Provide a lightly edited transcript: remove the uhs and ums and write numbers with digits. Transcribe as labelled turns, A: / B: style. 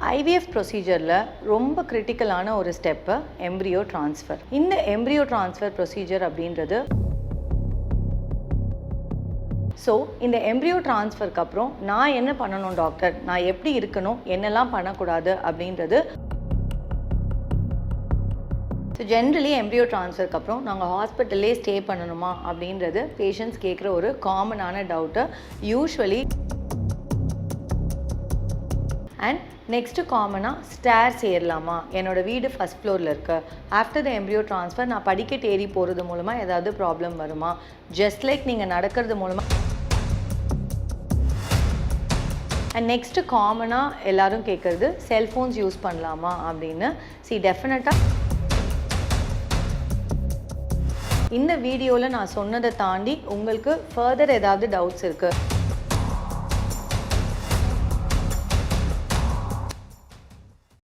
A: IVF ப்ரொசீஜரில் ரொம்ப கிரிட்டிக்கலான ஒரு step embryo transfer. இந்த எம்ப்ரியோ ட்ரான்ஸ்ஃபர் ப்ரொசீஜர் அப்படின்றது இந்த எம்ப்ரியோ ட்ரான்ஸ்ஃபருக்கு அப்புறம் நான் என்ன பண்ணணும் டாக்டர், நான் எப்படி இருக்கணும், என்னெல்லாம் பண்ணக்கூடாது அப்படின்றது. ஜென்ரலி எம்ப்ரியோ ட்ரான்ஸ்ஃபருக்கு அப்புறம் நாங்கள் ஹாஸ்பிட்டல்லே ஸ்டே பண்ணணுமா அப்படின்றது பேஷண்ட்ஸ் கேட்குற ஒரு காமனான டவுட்டு. யூஸ்வலி அண்ட் நெக்ஸ்ட்டு காமனாக ஸ்டேர்ஸ் ஏறலாமா, என்னோடய வீடு ஃபஸ்ட் ஃப்ளோரில் இருக்குது, ஆஃப்டர் த எம்ப்ரியோ ட்ரான்ஸ்ஃபர் நான் படிக்கட்டு ஏறி போகிறது மூலமாக ஏதாவது ப்ராப்ளம் வருமா, ஜஸ்ட் லைக் நீங்கள் நடக்கிறது மூலமாக. அண்ட் நெக்ஸ்ட்டு காமனாக எல்லோரும் கேட்குறது செல்ஃபோன்ஸ் யூஸ் பண்ணலாமா அப்படின்னு. டெஃபினட்டாக இந்த வீடியோவில் நான் சொன்னதை தாண்டி உங்களுக்கு ஃபர்தர் ஏதாவது டவுட்ஸ் இருக்குது